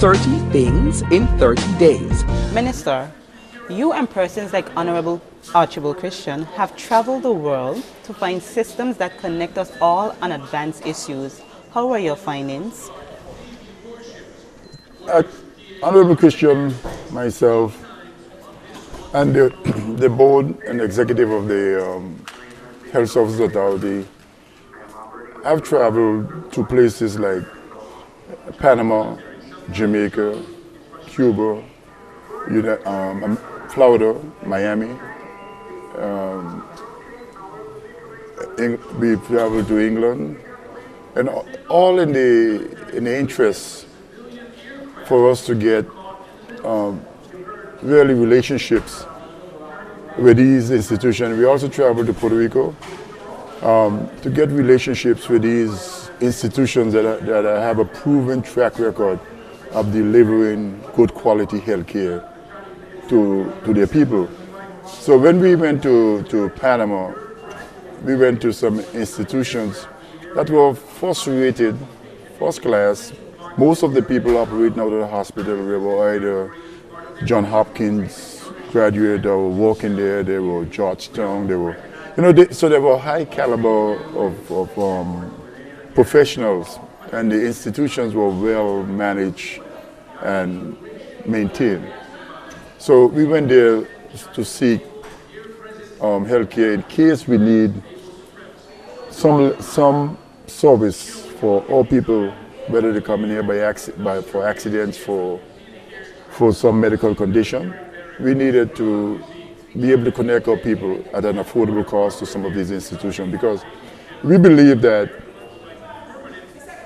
30 things in 30 days. Minister, you and persons like Honorable Archibald Christian have traveled the world to find systems that connect us all on advanced issues. How are your findings? Honorable Christian, myself, and the board and executive of the Health Services Authority, I've traveled to places like Panama, Jamaica, Cuba, Florida, Miami. We've traveled to England, and all in the interest for us to get really relationships with these institutions. We also traveled to Puerto Rico to get relationships with these institutions that have a proven track record of delivering good quality health care to their people. So when we went to Panama, we went to some institutions that were first rated, first class. Most of the people operating out of the hospital were either John Hopkins graduate or were working there, they were Georgetown, they were, so there were high caliber of professionals, and the institutions were well managed and maintained. So we went there to seek healthcare in case we need some service for all people, whether they come in here for accidents, for some medical condition. We needed to be able to connect our people at an affordable cost to some of these institutions, because we believe that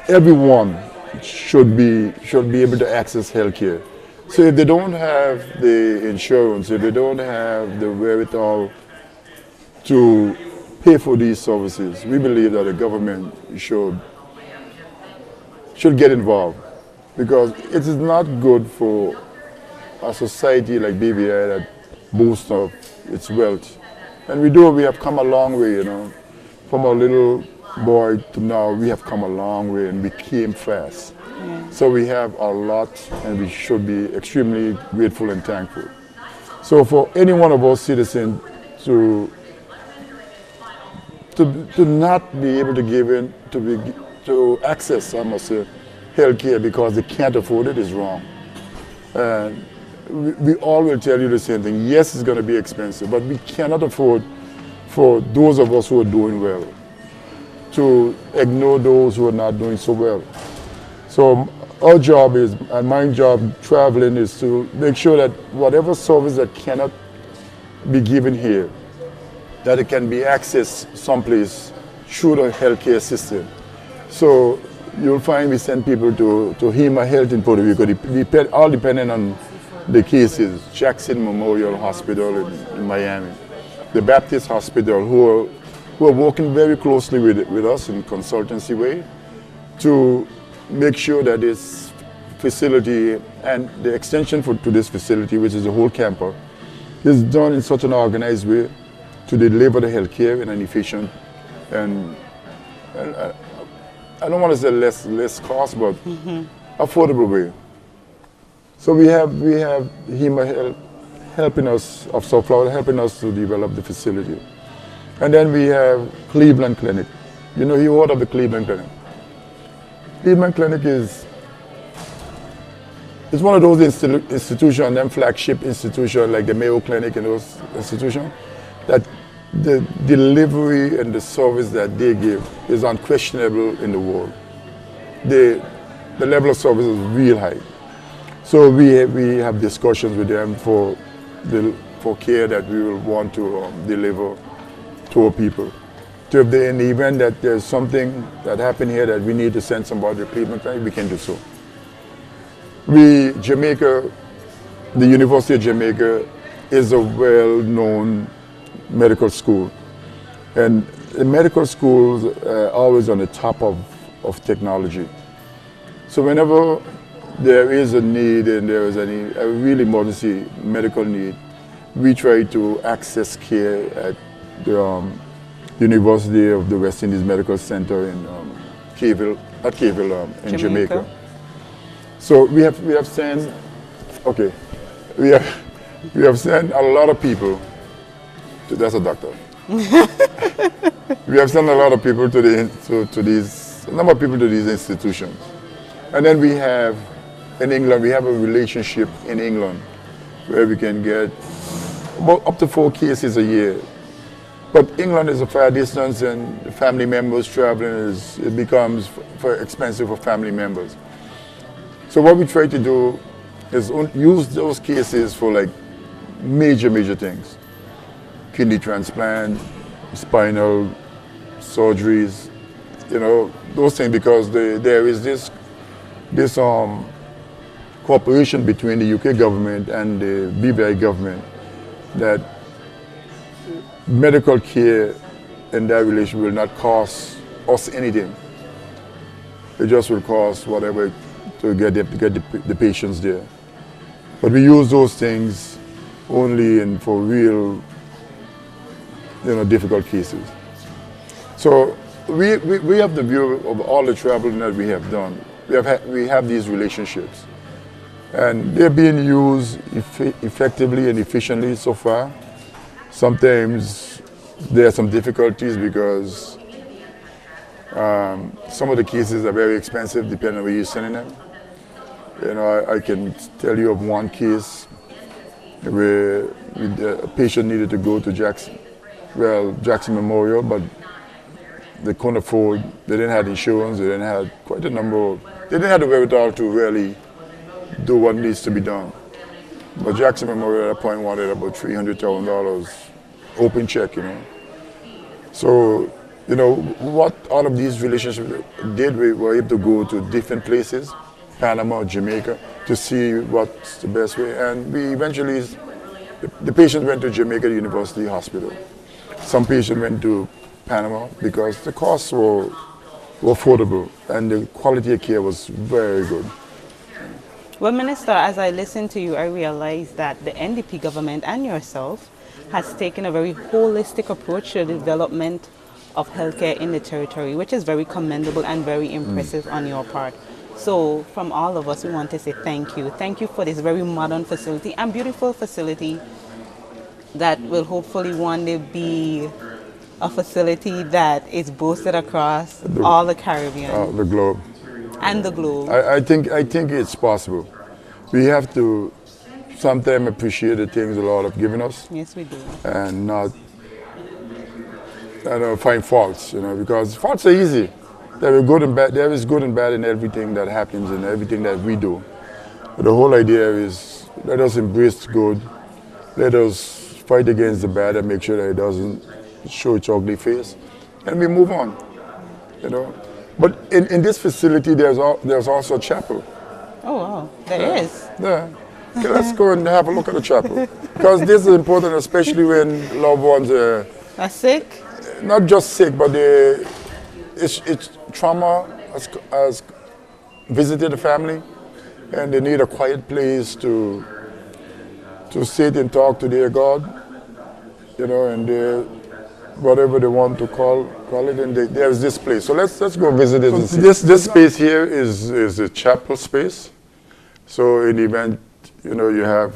everyone should be able to access healthcare. So if they don't have the insurance, if they don't have the wherewithal to pay for these services, we believe that the government should get involved, because it is not good for a society like BVI that boasts of its wealth. And we have come a long way, from a little boy to now, we have come a long way and we came fast. Yeah. So we have a lot, and we should be extremely grateful and thankful. So for any one of our citizens to not be able to give in, to access, I must say, health care because they can't afford it is wrong. And we all will tell you the same thing. Yes, it's going to be expensive, but we cannot afford for those of us who are doing well to ignore those who are not doing so well. So our job is, and my job traveling, is to make sure that whatever service that cannot be given here, that it can be accessed someplace through the healthcare system. So you'll find we send people to HEMA Health in Puerto Rico, all depending on the cases. Jackson Memorial Hospital in Miami, the Baptist Hospital, who are working very closely with us in consultancy way to make sure that this facility and the extension to this facility, which is the whole campus, is done in such an organized way to deliver the healthcare in an efficient and I don't want to say less cost, but affordable way. So we have HEMA helping us, of South Florida, helping us to develop the facility. And then we have Cleveland Clinic. You heard of the Cleveland Clinic. Cleveland Clinic is one of those institutions, them flagship institutions like the Mayo Clinic and those institutions, that the delivery and the service that they give is unquestionable in the world. The level of service is real high. So we have discussions with them for care that we will want to deliver to our people. So if in the event that there's something that happened here that we need to send somebody to Cleveland Clinic, we can do so. Jamaica, the University of Jamaica is a well-known medical school. And the medical schools are always on the top of technology. So whenever there is a need and there is a real emergency medical need, we try to access care at the University of the West Indies Medical Center in Cayville in Jamaica. So we have sent, okay, we have sent a lot of people to, that's a doctor. We have sent a lot of people to these, a number of people to these institutions. And then we have, in England, we have a relationship in England where we can get about up to 4 cases a year. But England is a far distance, and family members traveling, it becomes very expensive for family members. So what we try to do is use those cases for like major things. Kidney transplant, spinal surgeries, you know, those things, because there is this cooperation between the UK government and the BVI government that medical care in that relation will not cost us anything. It just will cost whatever to get the patients there. But we use those things only for real, you know, difficult cases. So we have the view of all the traveling that we have done. We have these relationships, and they're being used effectively and efficiently so far. Sometimes there are some difficulties because some of the cases are very expensive depending on where you're sending them. You know, I can tell you of one case where a patient needed to go to Jackson Memorial, but they couldn't afford, they didn't have insurance, they didn't have quite a number they didn't have the wherewithal to really do what needs to be done. But Jackson Memorial at that point wanted about $300,000 open check, you know. So, you know, what all of these relationships did, we were able to go to different places, Panama, Jamaica, to see what's the best way. And we eventually, the patients went to Jamaica University Hospital. Some patients went to Panama because the costs were affordable and the quality of care was very good. Well, Minister, as I listen to you, I realize that the NDP government and yourself has taken a very holistic approach to the development of healthcare in the territory, which is very commendable and very impressive on your part. So from all of us, we want to say thank you. Thank you for this very modern facility and beautiful facility that will hopefully one day be a facility that is boasted across all the Caribbean. The globe. And the globe. I think it's possible. We have to sometimes appreciate the things the Lord have given us. Yes, we do. And not find faults, you know, because faults are easy. There is good and bad. There is good and bad in everything that happens and everything that we do. But the whole idea is let us embrace good. Let us fight against the bad and make sure that it doesn't show its ugly face, and we move on, you know. But in this facility, there's also a chapel. Oh wow, there is. Yeah. Okay, let's go and have a look at the chapel, because this is important, especially when loved ones are sick. Not just sick, but it's trauma has visited the family, and they need a quiet place to sit and talk to their God, you know, and whatever they want to call it, and there's this place. So let's go visit it. So this space here is a chapel space. So in the event, you know, you have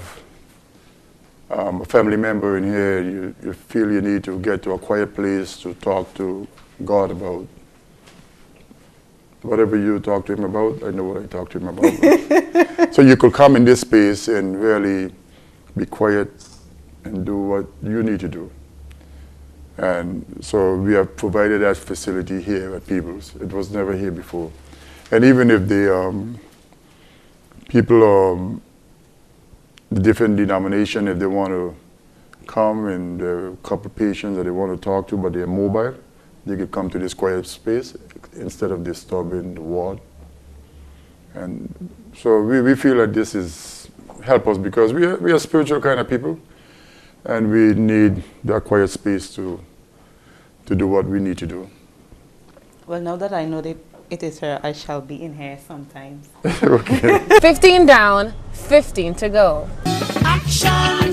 a family member in here, you feel you need to get to a quiet place to talk to God about whatever you talk to him about. I know what I talk to him about. So you could come in this space and really be quiet and do what you need to do. And so we have provided that facility here at Peebles. It was never here before. And even if the people, the different denomination, if they want to come and there are a couple of patients that they want to talk to, but they're mobile, they could come to this quiet space instead of disturbing the ward. And so we feel like this is help us because we are spiritual kind of people, and we need that quiet space to do what we need to do. Well, now that I know that it is her, I shall be in here sometimes. Okay. 15 down, 15 to go. Action